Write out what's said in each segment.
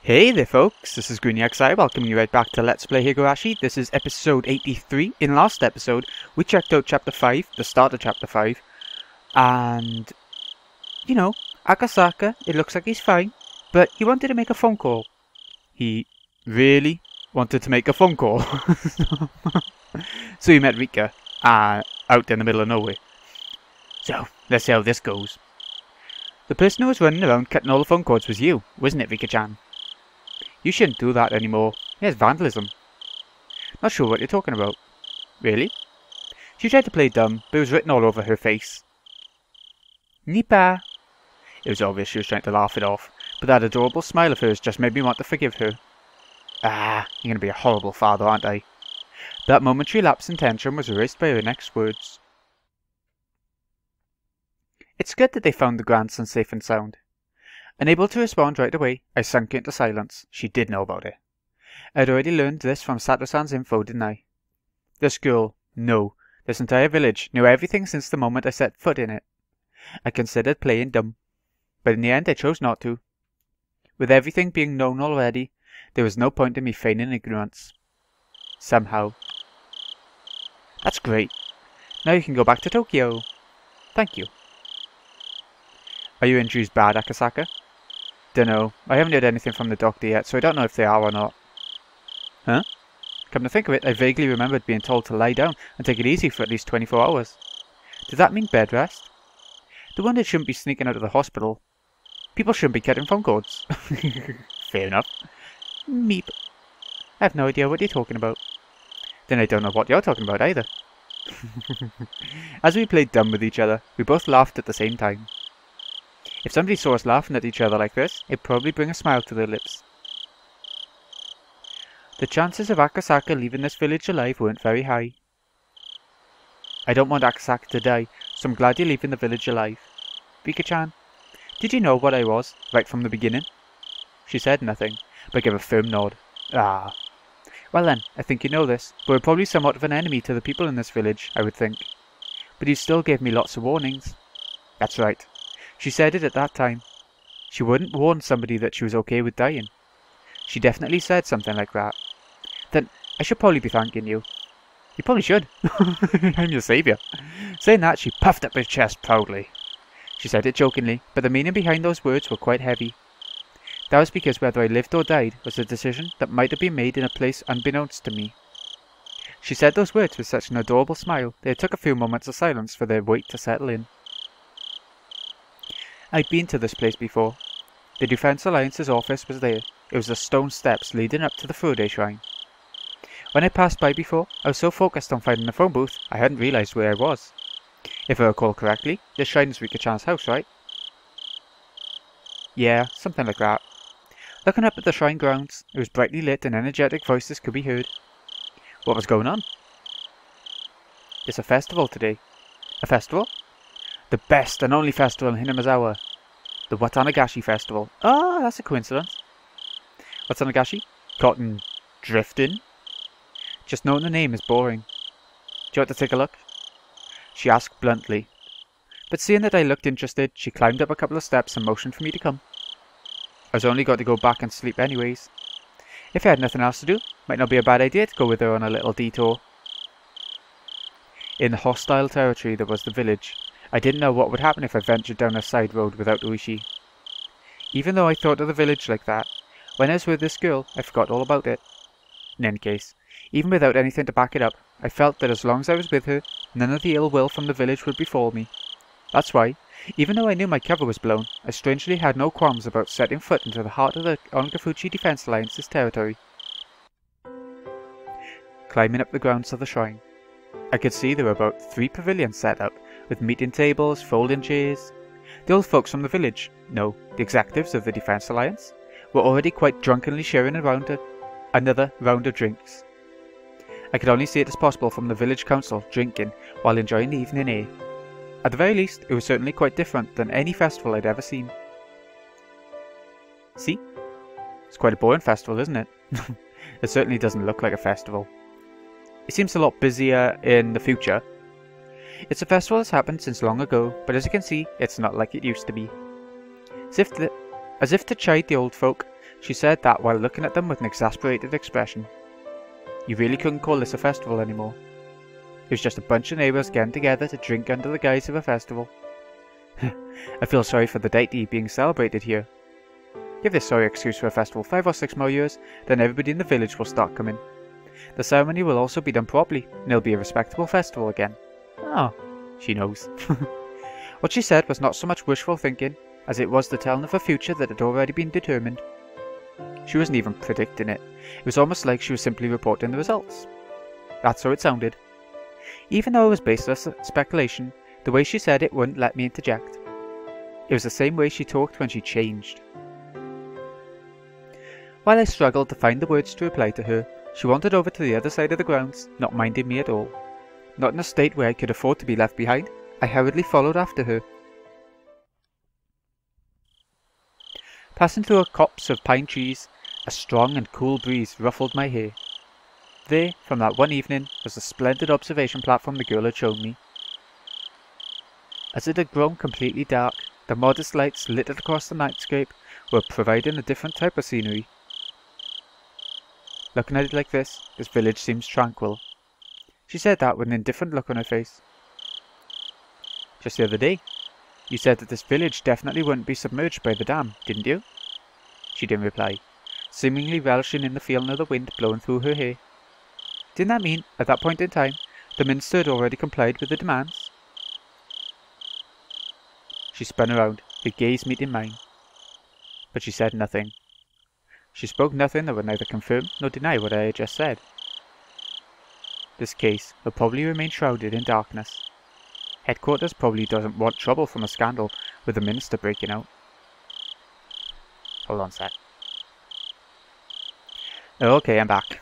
Hey there folks, this is GreenyXI welcoming you right back to Let's Play Higurashi. This is episode 83. In last episode, we checked out chapter 5, the start of chapter 5, and, you know, Akasaka, it looks like he's fine, but he wanted to make a phone call. He really wanted to make a phone call. So he met Rika, out in the middle of nowhere. So, let's see how this goes. The person who was running around cutting all the phone cords was you, wasn't it, Rika-chan? You shouldn't do that anymore. It's vandalism. Not sure what you're talking about. Really? She tried to play dumb, but it was written all over her face. Nipa. It was obvious she was trying to laugh it off, but that adorable smile of hers just made me want to forgive her. You're going to be a horrible father, aren't I? That momentary lapse in tension was erased by her next words. It's good that they found the grandson safe and sound. Unable to respond right away, I sunk into silence. She did know about it. I had already learned this from Sato-san's info, didn't I? This girl, no, this entire village, knew everything since the moment I set foot in it. I considered playing dumb, but in the end I chose not to. With everything being known already, there was no point in me feigning ignorance. Somehow. That's great. Now you can go back to Tokyo. Thank you. Are your injuries bad, Akasaka? Dunno. I haven't heard anything from the doctor yet, so I don't know if they are or not. Huh? Come to think of it, I vaguely remembered being told to lie down and take it easy for at least 24 hours. Does that mean bed rest? The wounded shouldn't be sneaking out of the hospital. People shouldn't be cutting phone cords. Fair enough. Meep. I have no idea what you're talking about. Then I don't know what you're talking about either. As we played dumb with each other, we both laughed at the same time. If somebody saw us laughing at each other like this, it'd probably bring a smile to their lips. The chances of Akasaka leaving this village alive weren't very high. I don't want Akasaka to die, so I'm glad you're leaving the village alive. Rika-chan, did you know what I was, right from the beginning? She said nothing, but gave a firm nod. Well then, I think you know this, but we're probably somewhat of an enemy to the people in this village, I would think. But you still gave me lots of warnings. That's right. She said it at that time. She wouldn't warn somebody that she was okay with dying. She definitely said something like that. Then I should probably be thanking you. You probably should. I'm your saviour. Saying that, she puffed up her chest proudly. She said it jokingly, but the meaning behind those words were quite heavy. That was because whether I lived or died was a decision that might have been made in a place unbeknownst to me. She said those words with such an adorable smile that it took a few moments of silence for their weight to settle in. I'd been to this place before. The Defense Alliance's office was there. It was the stone steps leading up to the Fude Shrine. When I passed by before, I was so focused on finding the phone booth, I hadn't realised where I was. If I recall correctly, this shrine is Rika-chan's house, right? Yeah, something like that. Looking up at the shrine grounds, it was brightly lit and energetic voices could be heard. What was going on? It's a festival today. A festival? The best and only festival in Hinamizawa. The Watanagashi Festival. That's a coincidence. Watanagashi? Cotton drifting? Just knowing the name is boring. Do you want to take a look? She asked bluntly. But seeing that I looked interested, she climbed up a couple of steps and motioned for me to come. I was only going to go back and sleep anyways. If I had nothing else to do, might not be a bad idea to go with her on a little detour. In the hostile territory there was the village. I didn't know what would happen if I ventured down a side road without Uishi. Even though I thought of the village like that, when I was with this girl, I forgot all about it. In any case, even without anything to back it up, I felt that as long as I was with her, none of the ill will from the village would befall me. That's why, even though I knew my cover was blown, I strangely had no qualms about setting foot into the heart of the Ongafuchi Defense Alliance's territory. Climbing up the grounds of the shrine, I could see there were about 3 pavilions set up, with meeting tables, folding chairs. The old folks from the village, no, the executives of the Defense Alliance, were already quite drunkenly sharing another round of drinks. I could only see it as possible from the village council drinking while enjoying the evening air. At the very least, it was certainly quite different than any festival I'd ever seen. See? It's quite a boring festival, isn't it? It certainly doesn't look like a festival. It seems a lot busier in the future. It's a festival that's happened since long ago, but as you can see, it's not like it used to be. As if to chide the old folk, She said that while looking at them with an exasperated expression. You really couldn't call this a festival anymore. It was just a bunch of neighbours getting together to drink under the guise of a festival. I feel sorry for the deity being celebrated here. Give this sorry excuse for a festival 5 or 6 more years, then everybody in the village will start coming. The ceremony will also be done properly, and it'll be a respectable festival again. Oh, she knows. What she said was not so much wishful thinking, as it was the telling of a future that had already been determined. She wasn't even predicting it. It was almost like she was simply reporting the results. That's how it sounded. Even though it was baseless speculation, the way she said it wouldn't let me interject. It was the same way she talked when she changed. While I struggled to find the words to reply to her, she wandered over to the other side of the grounds, not minding me at all. Not in a state where I could afford to be left behind, I hurriedly followed after her. Passing through a copse of pine trees, a strong and cool breeze ruffled my hair. There, from that one evening, was the splendid observation platform the girl had shown me. As it had grown completely dark, the modest lights littered across the nightscape were providing a different type of scenery. Looking at it like this village seems tranquil. She said that with an indifferent look on her face. Just the other day, you said that this village definitely wouldn't be submerged by the dam, didn't you? She didn't reply, seemingly relishing in the feeling of the wind blowing through her hair. Didn't that mean, at that point in time, the minister had already complied with the demands? She spun around, her gaze meeting mine. But she said nothing. She spoke nothing that would neither confirm nor deny what I had just said. This case will probably remain shrouded in darkness. Headquarters probably doesn't want trouble from a scandal with the minister breaking out. Hold on a sec. Okay, I'm back.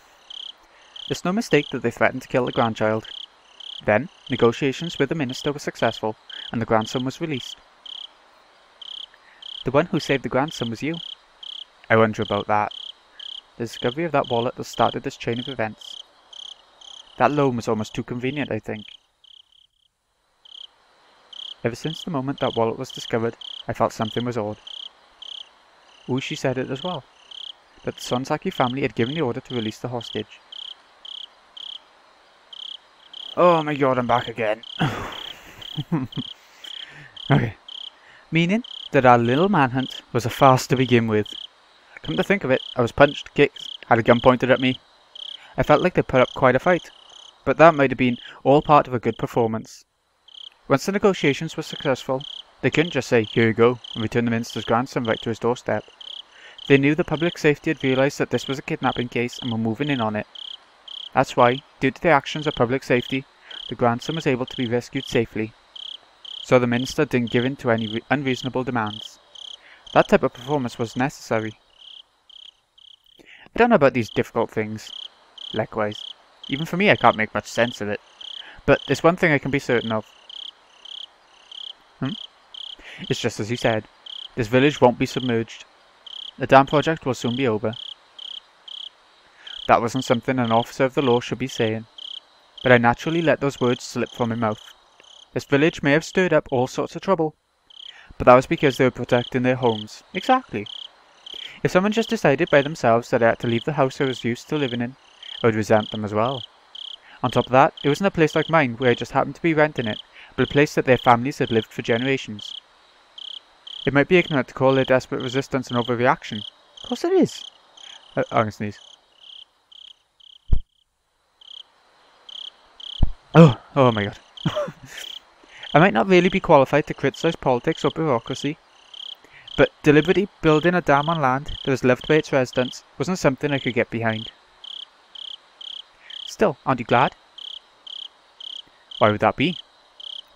It's no mistake that they threatened to kill the grandchild. Then, negotiations with the minister were successful, and the grandson was released. The one who saved the grandson was you. I wonder about that. The discovery of that wallet has started this chain of events. That loan was almost too convenient, I think. Ever since the moment that wallet was discovered, I felt something was odd. Ushi said it as well, that the Sonsaki family had given the order to release the hostage. Oh my god, I'm back again. Okay. Meaning that our little manhunt was a farce to begin with. Come to think of it, I was punched, kicked, had a gun pointed at me. I felt like they put up quite a fight, but that might have been all part of a good performance. Once the negotiations were successful, they couldn't just say, here you go, and return the minister's grandson right to his doorstep. They knew the public safety had realised that this was a kidnapping case and were moving in on it. That's why, due to the actions of public safety, the grandson was able to be rescued safely. So the minister didn't give in to any unreasonable demands. That type of performance was necessary. I don't know about these difficult things. Likewise. Even for me I can't make much sense of it. But there's one thing I can be certain of. It's just as you said. This village won't be submerged. The dam project will soon be over. That wasn't something an officer of the law should be saying. But I naturally let those words slip from my mouth. This village may have stirred up all sorts of trouble. But that was because they were protecting their homes. Exactly. If someone just decided by themselves that I had to leave the house I was used to living in, I would resent them as well. On top of that, it wasn't a place like mine where I just happened to be renting it, but a place that their families had lived for generations. It might be ignorant to call their desperate resistance an overreaction. Of course it is. I'm gonna sneeze. Oh my god. I might not really be qualified to criticise politics or bureaucracy, but deliberately building a dam on land that was loved by its residents wasn't something I could get behind. Still, aren't you glad? Why would that be?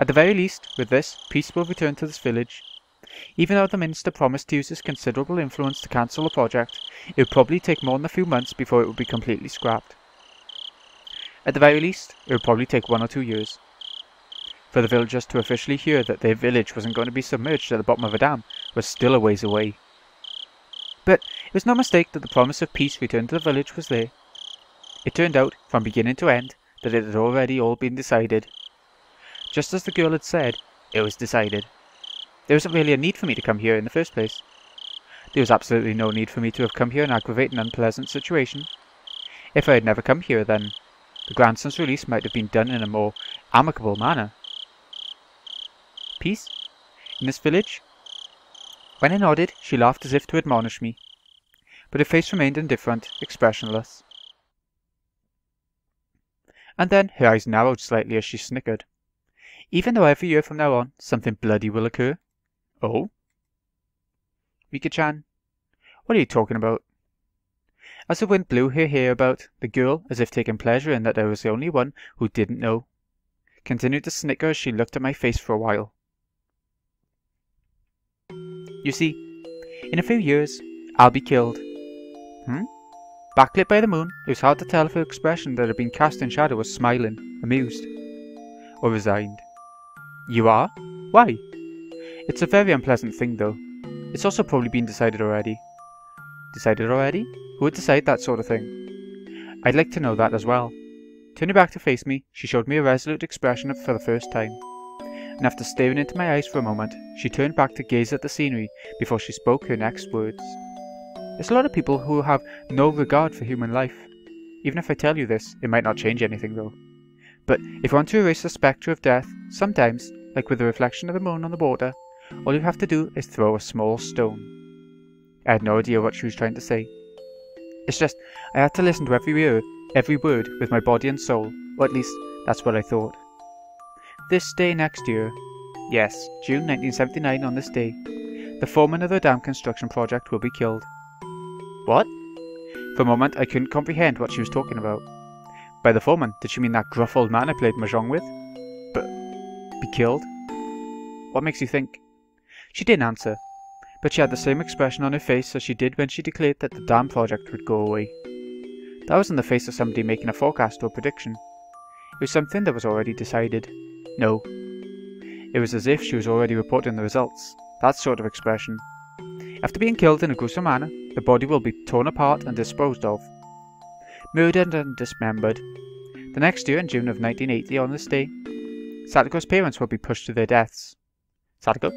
At the very least, with this, peace will return to this village. Even though the minister promised to use his considerable influence to cancel the project, it would probably take more than a few months before it would be completely scrapped. At the very least, it would probably take 1 or 2 years. For the villagers to officially hear that their village wasn't going to be submerged at the bottom of a dam was still a ways away. But it was no mistake that the promise of peace returned to the village was there. It turned out, from beginning to end, that it had already all been decided. Just as the girl had said, it was decided. There wasn't really a need for me to come here in the first place. There was absolutely no need for me to have come here and aggravate an unpleasant situation. If I had never come here, then the grandson's release might have been done in a more amicable manner. Peace? In this village? When I nodded, she laughed as if to admonish me, but her face remained indifferent, expressionless. And then her eyes narrowed slightly as she snickered. Even though every year from now on, something bloody will occur. Oh? Rika-chan, what are you talking about? As the wind blew her hair about, the girl, as if taking pleasure in that I was the only one who didn't know, continued to snicker as she looked at my face for a while. You see, in a few years, I'll be killed. Backlit by the moon, it was hard to tell if her expression that had been cast in shadow was smiling, amused, or resigned. You are? Why? It's a very unpleasant thing, though. It's also probably been decided already. Decided already? Who would decide that sort of thing? I'd like to know that as well. Turning back to face me, she showed me a resolute expression for the first time. And after staring into my eyes for a moment, she turned back to gaze at the scenery before she spoke her next words. There's a lot of people who have no regard for human life. Even if I tell you this, it might not change anything though. But if you want to erase the spectre of death, sometimes, like with the reflection of the moon on the border, all you have to do is throw a small stone. I had no idea what she was trying to say. It's just, I had to listen to every word with my body and soul, or at least, that's what I thought. This day next year, yes, June 1979 on this day, the foreman of the dam construction project will be killed. What? For a moment I couldn't comprehend what she was talking about. By the foreman, did she mean that gruff old man I played mahjong with? But, be killed? What makes you think? She didn't answer, but she had the same expression on her face as she did when she declared that the dam project would go away. That wasn't the face of somebody making a forecast or prediction. It was something that was already decided. No. It was as if she was already reporting the results. That sort of expression. After being killed in a gruesome manner, the body will be torn apart and disposed of. Murdered and dismembered. The next year, in June of 1980 on this day, Satoko's parents will be pushed to their deaths. Satoko?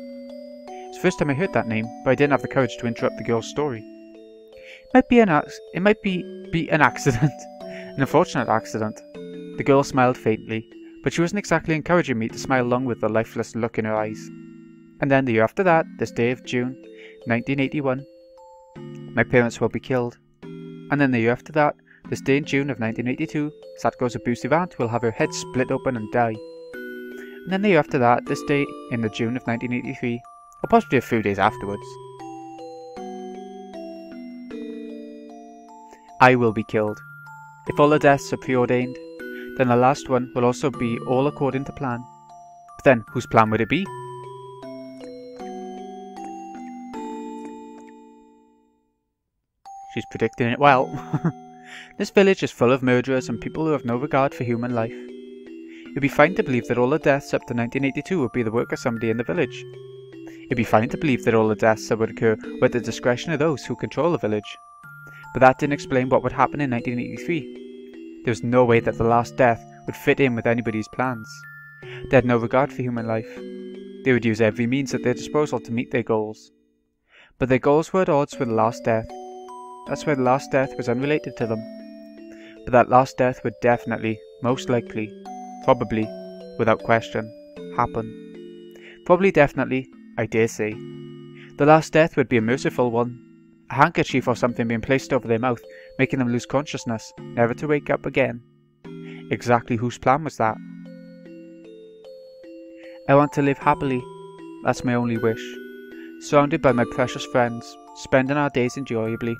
It's the first time I heard that name, but I didn't have the courage to interrupt the girl's story. It might be an accident. An unfortunate accident. The girl smiled faintly, but she wasn't exactly encouraging me to smile along with the lifeless look in her eyes. And then the year after that, this day of June, 1981, my parents will be killed. And then the year after that, this day in June of 1982, Satoko's abusive aunt will have her head split open and die. And then the year after that, this day in the June of 1983, or possibly a few days afterwards, I will be killed. If all the deaths are preordained, then the last one will also be all according to plan. But then, whose plan would it be? She's predicting it well. This village is full of murderers and people who have no regard for human life. It'd be fine to believe that all the deaths up to 1982 would be the work of somebody in the village. It'd be fine to believe that all the deaths that would occur were at the discretion of those who control the village. But that didn't explain what would happen in 1983. There was no way that the last death would fit in with anybody's plans. They had no regard for human life. They would use every means at their disposal to meet their goals. But their goals were at odds with the last death. That's why the last death was unrelated to them. But that last death would definitely, most likely, probably, without question, happen. Probably definitely, I dare say. The last death would be a merciful one. A handkerchief or something being placed over their mouth, making them lose consciousness, never to wake up again. Exactly whose plan was that? I want to live happily. That's my only wish. Surrounded by my precious friends, spending our days enjoyably.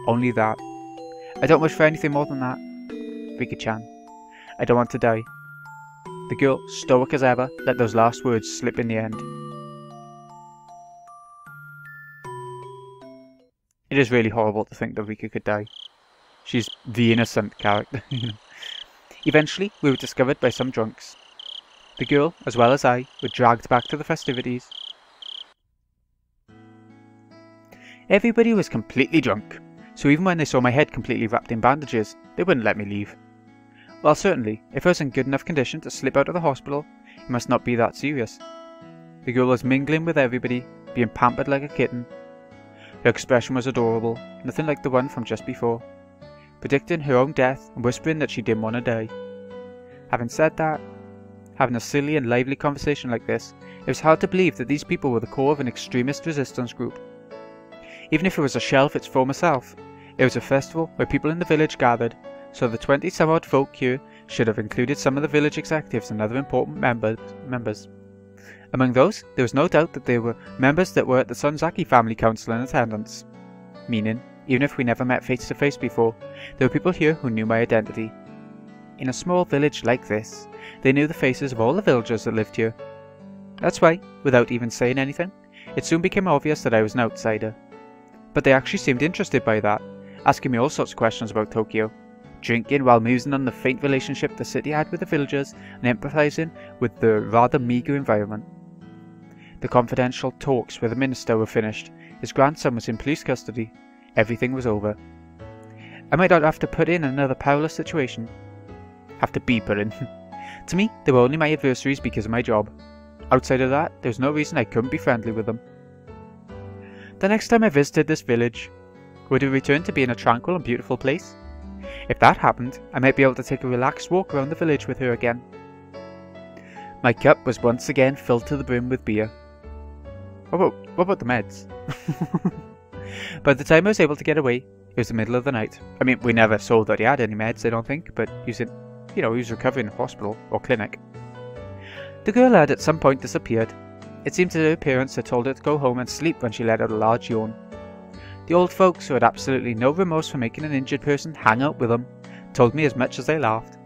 Only that. I don't wish for anything more than that. Rika-chan. I don't want to die. The girl, stoic as ever, let those last words slip in the end. It is really horrible to think that Rika could die. She's the innocent character. Eventually, we were discovered by some drunks. The girl, as well as I, were dragged back to the festivities. Everybody was completely drunk, so even when they saw my head completely wrapped in bandages, they wouldn't let me leave. Well, certainly, if I was in good enough condition to slip out of the hospital, it must not be that serious. The girl was mingling with everybody, being pampered like a kitten. Her expression was adorable, nothing like the one from just before, predicting her own death and whispering that she didn't want to die. Having said that, having a silly and lively conversation like this, it was hard to believe that these people were the core of an extremist resistance group. Even if it was a shell of its former self, it was a festival where people in the village gathered, so the 20-some-odd folk here should have included some of the village executives and other important members. Among those, there was no doubt that there were members that were at the Sonzaki family council in attendance. Meaning, even if we never met face to face before, there were people here who knew my identity. In a small village like this, they knew the faces of all the villagers that lived here. That's why, without even saying anything, it soon became obvious that I was an outsider. But they actually seemed interested by that, asking me all sorts of questions about Tokyo, drinking while musing on the faint relationship the city had with the villagers and empathizing with the rather meagre environment. The confidential talks with the minister were finished, his grandson was in police custody, everything was over. I might not have to put in another perilous situation. Have to be put in. To me, they were only my adversaries because of my job. Outside of that, there was no reason I couldn't be friendly with them. The next time I visited this village, would it return to being a tranquil and beautiful place? If that happened, I might be able to take a relaxed walk around the village with her again. My cup was once again filled to the brim with beer. What about the meds? By the time I was able to get away, it was the middle of the night. I mean, we never saw that he had any meds, I don't think, but he was recovering in hospital or clinic. The girl had at some point disappeared. It seemed that her parents had told her to go home and sleep when she let out a large yawn. The old folks, who had absolutely no remorse for making an injured person hang out with them, told me as much as they laughed.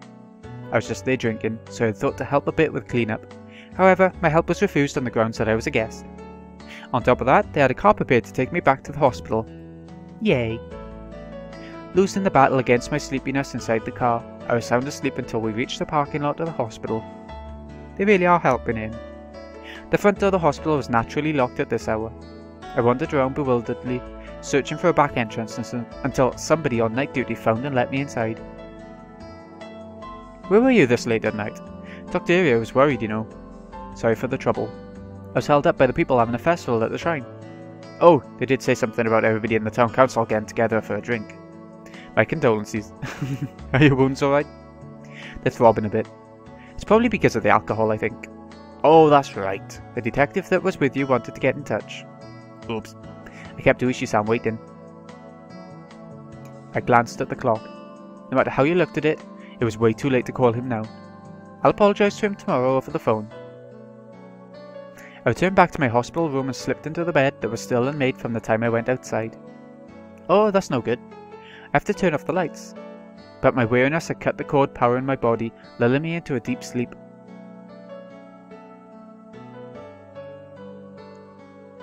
I was just there drinking, so I had thought to help a bit with cleanup. However, my help was refused on the grounds that I was a guest. On top of that, they had a car prepared to take me back to the hospital. Yay! Losing the battle against my sleepiness inside the car, I was sound asleep until we reached the parking lot of the hospital. They really are helping in. The front door of the hospital was naturally locked at this hour. I wandered around bewilderedly, searching for a back entrance until somebody on night duty found and let me inside. Where were you this late at night? Dr. Irio was worried, you know. Sorry for the trouble. I was held up by the people having a festival at the shrine. Oh, they did say something about everybody in the town council getting together for a drink. My condolences. Are your wounds alright? They're throbbing a bit. It's probably because of the alcohol, I think. Oh, that's right. The detective that was with you wanted to get in touch. Oops. I kept Uishi-san waiting. I glanced at the clock. No matter how you looked at it, it was way too late to call him now. I'll apologise to him tomorrow over the phone. I returned back to my hospital room and slipped into the bed that was still unmade from the time I went outside. Oh, that's no good. I have to turn off the lights. But my weariness had cut the cord powering my body, lulling me into a deep sleep.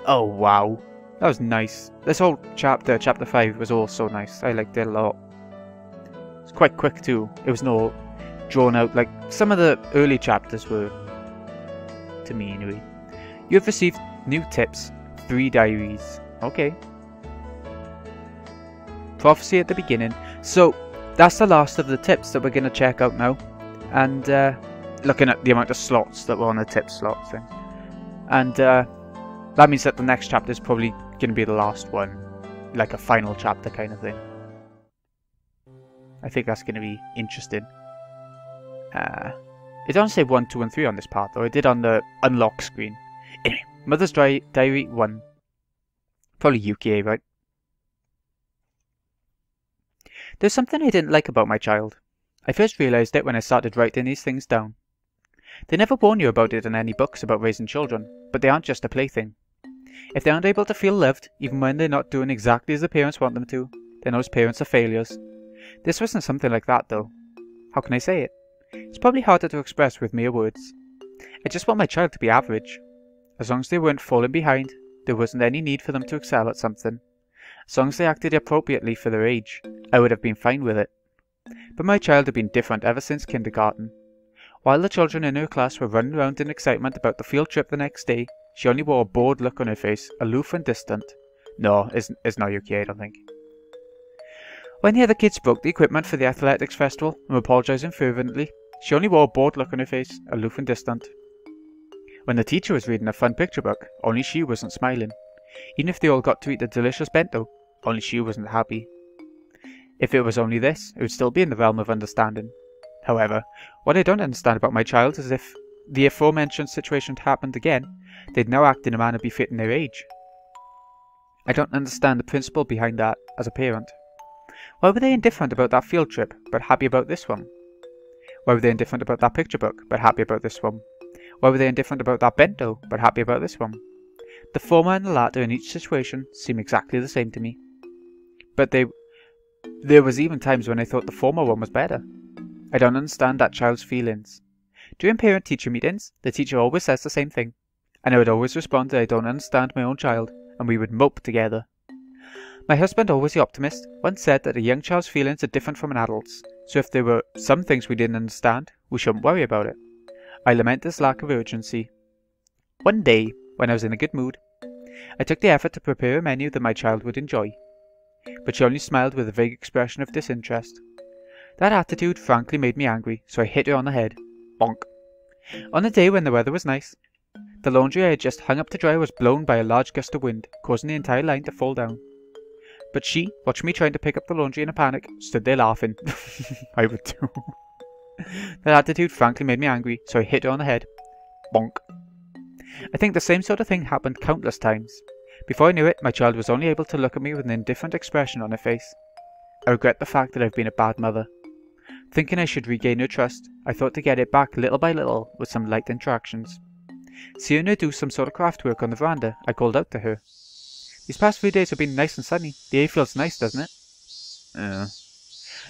Oh wow, that was nice. This whole chapter 5, was all so nice. I liked it a lot. It's quite quick too. It was not drawn out like some of the early chapters were. To me anyway. You have received new tips. 3 diaries. Okay. Prophecy at the beginning. So, that's the last of the tips that we're going to check out now. And, looking at the amount of slots that were on the tip slot thing. And, that means that the next chapter is probably going to be the last one. Like a final chapter kind of thing. I think that's going to be interesting. It doesn't say 1, 2, and 3 on this part, though. It did on the unlock screen. Anyway, Mother's Diary 1. Probably Yukie, right? There's something I didn't like about my child. I first realised it when I started writing these things down. They never warn you about it in any books about raising children, but they aren't just a plaything. If they aren't able to feel loved, even when they're not doing exactly as the parents want them to, then those parents are failures. This wasn't something like that, though. How can I say it? It's probably harder to express with mere words. I just want my child to be average. As long as they weren't falling behind, there wasn't any need for them to excel at something. As long as they acted appropriately for their age, I would have been fine with it. But my child had been different ever since kindergarten. While the children in her class were running around in excitement about the field trip the next day, she only wore a bored look on her face, aloof and distant. No, it's not Yuki, I don't think. When the other kids broke the equipment for the athletics festival and were apologising fervently, she only wore a bored look on her face, aloof and distant. When the teacher was reading a fun picture book, only she wasn't smiling. Even if they all got to eat the delicious bento, only she wasn't happy. If it was only this, it would still be in the realm of understanding. However, what I don't understand about my child is if the aforementioned situation had happened again, they'd now act in a manner befitting their age. I don't understand the principle behind that as a parent. Why were they indifferent about that field trip, but happy about this one? Why were they indifferent about that picture book, but happy about this one? Why were they indifferent about that bento, but happy about this one? The former and the latter in each situation seem exactly the same to me. But there was even times when I thought the former one was better. I don't understand that child's feelings. During parent-teacher meetings, the teacher always says the same thing, and I would always respond that I don't understand my own child, and we would mope together. My husband, always the optimist, once said that a young child's feelings are different from an adult's, so if there were some things we didn't understand, we shouldn't worry about it. I lament this lack of urgency. One day, when I was in a good mood, I took the effort to prepare a menu that my child would enjoy, but she only smiled with a vague expression of disinterest. That attitude frankly made me angry, so I hit her on the head. Bonk. On a day when the weather was nice, the laundry I had just hung up to dry was blown by a large gust of wind, causing the entire line to fall down. But she, watching me trying to pick up the laundry in a panic, stood there laughing. I would too. That attitude frankly made me angry, so I hit her on the head. Bonk. I think the same sort of thing happened countless times. Before I knew it, my child was only able to look at me with an indifferent expression on her face. I regret the fact that I've been a bad mother. Thinking I should regain her trust, I thought to get it back little by little with some light interactions. Seeing her do some sort of craft work on the veranda, I called out to her. These past few days have been nice and sunny. The air feels nice, doesn't it?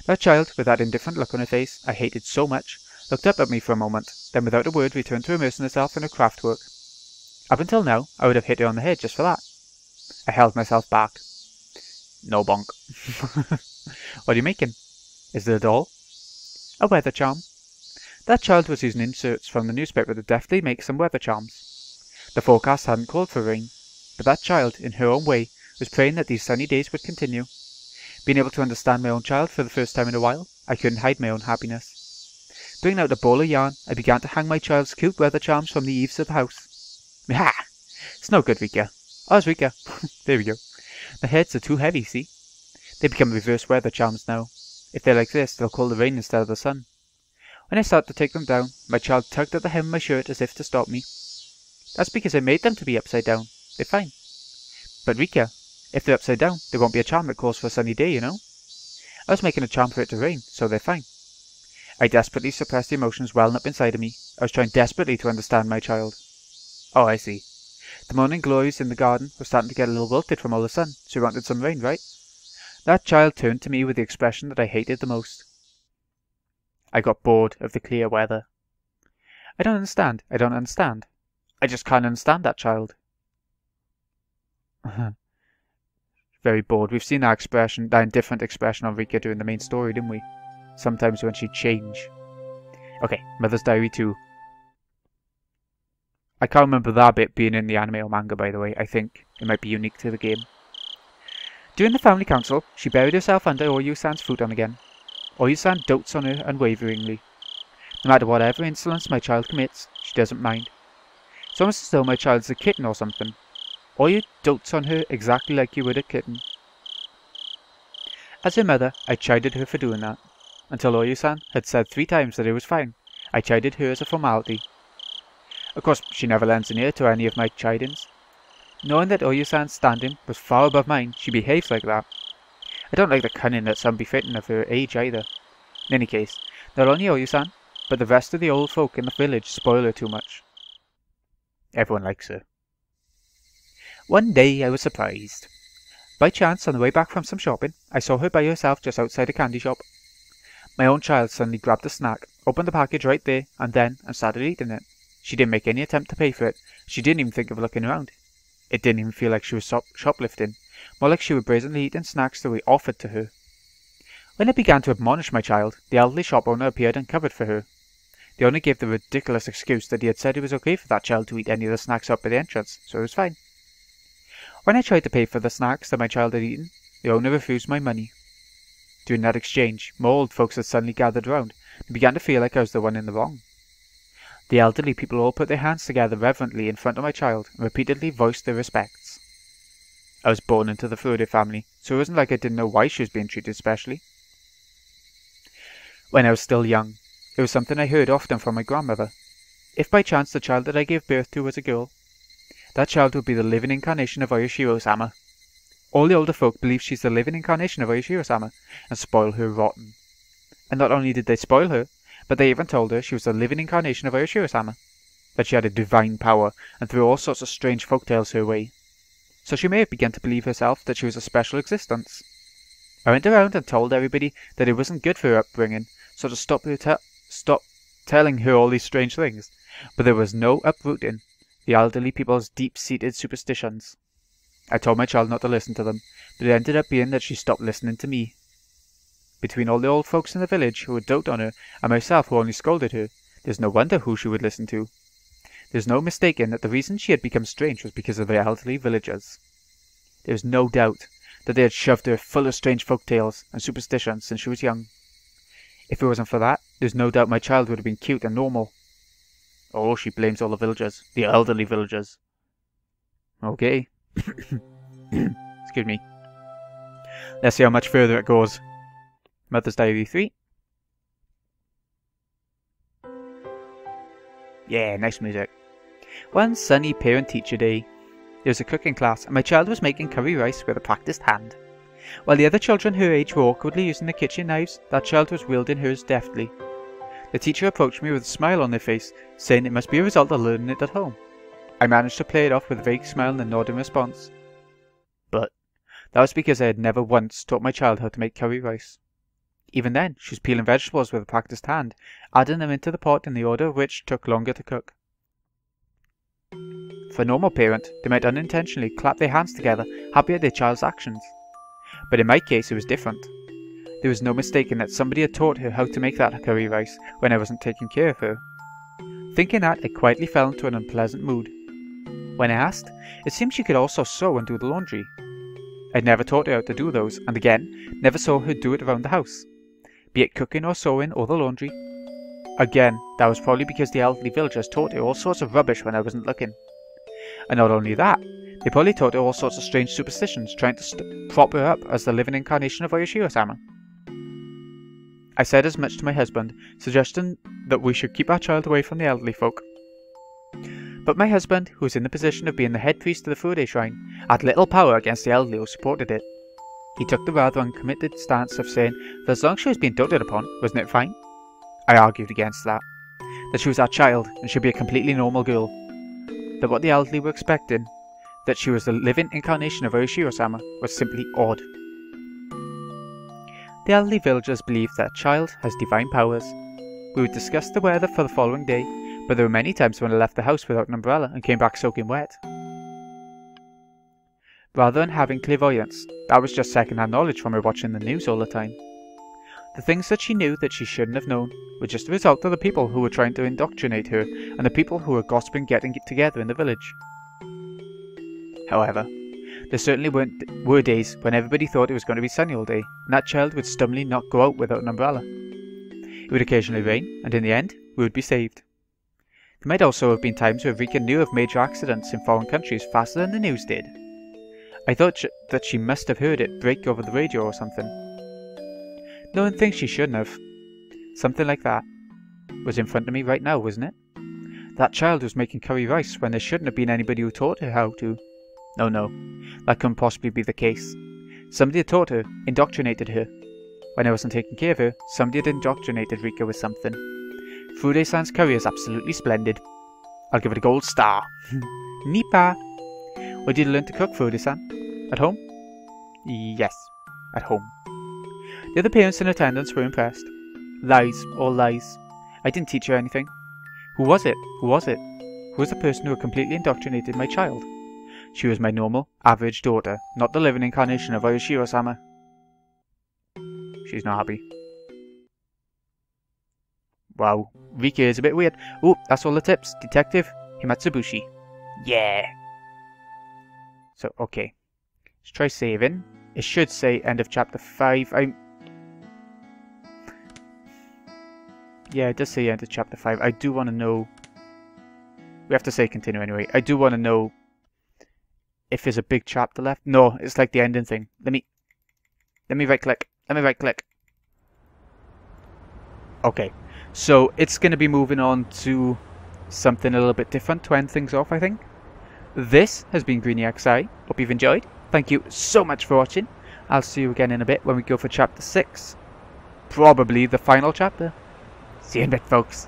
That child, with that indifferent look on her face I hated so much, looked up at me for a moment, then without a word returned to immersing herself in her craft work. Up until now, I would have hit her on the head just for that. I held myself back. No bonk. What are you making? Is it a doll? A weather charm. That child was using inserts from the newspaper to deftly make some weather charms. The forecast hadn't called for rain, but that child, in her own way, was praying that these sunny days would continue. Being able to understand my own child for the first time in a while, I couldn't hide my own happiness. Bringing out a ball of yarn, I began to hang my child's cute weather charms from the eaves of the house. Ha! It's no good, Rika. Oh, it's Rika. There we go. The heads are too heavy, see? They become reverse weather charms now. If they're like this, they'll call the rain instead of the sun. When I started to take them down, my child tugged at the hem of my shirt as if to stop me. That's because I made them to be upside down. They're fine. But Rika, if they're upside down, there won't be a charm that calls for a sunny day, you know? I was making a charm for it to rain, so they're fine. I desperately suppressed the emotions welling up inside of me. I was trying desperately to understand my child. Oh, I see. The morning glories in the garden were starting to get a little wilted from all the sun, so you wanted some rain, right? That child turned to me with the expression that I hated the most. I got bored of the clear weather. I don't understand. I don't understand. I just can't understand that child. Very bored. We've seen that expression, that indifferent expression on Rika during the main story, didn't we? Sometimes when she'd change. Okay, Mother's Diary 2. I can't remember that bit being in the anime or manga, by the way. I think it might be unique to the game. During the family council, she buried herself under Oyu-san's futon again. Oyu-san dotes on her unwaveringly. No matter whatever insolence my child commits, she doesn't mind. It's almost as though my child's a kitten or something. Oyu dotes on her exactly like you would a kitten. As her mother, I chided her for doing that. Until Oyu-san had said 3 times that it was fine, I chided her as a formality. Of course, she never lends an ear to any of my chidings. Knowing that Oyu-san's standing was far above mine, she behaves like that. I don't like the cunning that's unbefitting of her age either. In any case, not only Oyu-san, but the rest of the old folk in the village spoil her too much. Everyone likes her. One day I was surprised. By chance, on the way back from some shopping, I saw her by herself just outside a candy shop. My own child suddenly grabbed the snack, opened the package right there and then, and started eating it. She didn't make any attempt to pay for it. She didn't even think of looking around. It didn't even feel like she was shoplifting, more like she was brazenly eating snacks that we offered to her. When I began to admonish my child, the elderly shop owner appeared and covered for her. The owner gave the ridiculous excuse that he had said it was okay for that child to eat any of the snacks up at the entrance, so it was fine. When I tried to pay for the snacks that my child had eaten, the owner refused my money. During that exchange, more old folks had suddenly gathered round and began to feel like I was the one in the wrong. The elderly people all put their hands together reverently in front of my child and repeatedly voiced their respects. I was born into the Faraday family, so it wasn't like I didn't know why she was being treated specially. When I was still young, it was something I heard often from my grandmother. If by chance the child that I gave birth to was a girl, that child would be the living incarnation of Oyashiro-sama. All the older folk believe she's the living incarnation of Oyashiro-sama and spoil her rotten. And not only did they spoil her, but they even told her she was the living incarnation of Oyashiro-sama, that she had a divine power and threw all sorts of strange folktales her way. So she may have begun to believe herself that she was a special existence. I went around and told everybody that it wasn't good for her upbringing, so to stop telling her all these strange things, but there was no uprooting the elderly people's deep-seated superstitions. I told my child not to listen to them, but it ended up being that she stopped listening to me. Between all the old folks in the village who would dote on her, and myself who only scolded her, there's no wonder who she would listen to. There's no mistaking that the reason she had become strange was because of the elderly villagers. There was no doubt that they had shoved her full of strange folk tales and superstitions since she was young. If it wasn't for that, there's no doubt my child would have been cute and normal. Oh, she blames all the villagers, the elderly villagers. Okay. Excuse me. Let's see how much further it goes. Mother's Diary 3. Yeah, nice music. One sunny parent-teacher day, there was a cooking class and my child was making curry rice with a practiced hand. While the other children her age were awkwardly using the kitchen knives, that child was wielding hers deftly. The teacher approached me with a smile on their face, saying it must be a result of learning it at home. I managed to play it off with a vague smile and a nod in response. But that was because I had never once taught my child how to make curry rice. Even then, she was peeling vegetables with a practiced hand, adding them into the pot in the order which took longer to cook. For a normal parent, they might unintentionally clap their hands together, happy at their child's actions. But in my case, it was different. There was no mistaking that somebody had taught her how to make that curry rice when I wasn't taking care of her. Thinking that, I quietly fell into an unpleasant mood. When I asked, it seemed she could also sew and do the laundry. I'd never taught her how to do those, and again, never saw her do it around the house. Be it cooking or sewing or the laundry. Again, that was probably because the elderly villagers taught her all sorts of rubbish when I wasn't looking. And not only that, they probably taught her all sorts of strange superstitions, trying to prop her up as the living incarnation of Oyashiro-sama. I said as much to my husband, suggesting that we should keep our child away from the elderly folk. But my husband, who was in the position of being the head priest of the Faraday shrine, had little power against the elderly who supported it. He took the rather uncommitted stance of saying that as long as she was being doted upon, wasn't it fine? I argued against that she was our child and should be a completely normal girl. That what the elderly were expecting, that she was the living incarnation of Oyashiro-sama, was simply odd. The elderly villagers believed that a child has divine powers. We would discuss the weather for the following day, but there were many times when I left the house without an umbrella and came back soaking wet. Rather than having clairvoyance, that was just second-hand knowledge from her watching the news all the time. The things that she knew that she shouldn't have known were just a result of the people who were trying to indoctrinate her and the people who were gossiping getting together in the village. However, there certainly were days when everybody thought it was going to be sunny all day, and that child would stubbornly not go out without an umbrella. It would occasionally rain, and in the end, we would be saved. There might also have been times where Rika knew of major accidents in foreign countries faster than the news did. I thought that she must have heard it break over the radio or something. Knowing things she shouldn't have. Something like that was in front of me right now, wasn't it? That child was making curry rice when there shouldn't have been anybody who taught her how to. No, that couldn't possibly be the case. Somebody had taught her, indoctrinated her. When I wasn't taking care of her, somebody had indoctrinated Rika with something. Fude-san's curry is absolutely splendid. I'll give it a gold star. Nipa! Where did you learn to cook, Fude-san? At home? Yes, at home. The other parents in attendance were impressed. Lies, all lies. I didn't teach her anything. Who was it? Who was the person who had completely indoctrinated my child? She was my normal, average daughter, not the living incarnation of Oyashiro-sama. She's not happy. Wow, Rika is a bit weird. Oh, that's all the tips. Detective Himatsubushi. Yeah. So, okay. Let's try saving. It should say end of chapter 5. Yeah, it does say end of chapter 5. I do want to know... We have to say continue anyway. I do want to know if there's a big chapter left. No, it's like the ending thing. Let me right click. Let me right click. Okay, so it's going to be moving on to something a little bit different to end things off, I think. This has been GreenyXI. Hope you've enjoyed. Thank you so much for watching. I'll see you again in a bit when we go for chapter 6. Probably the final chapter. See you in a bit, folks.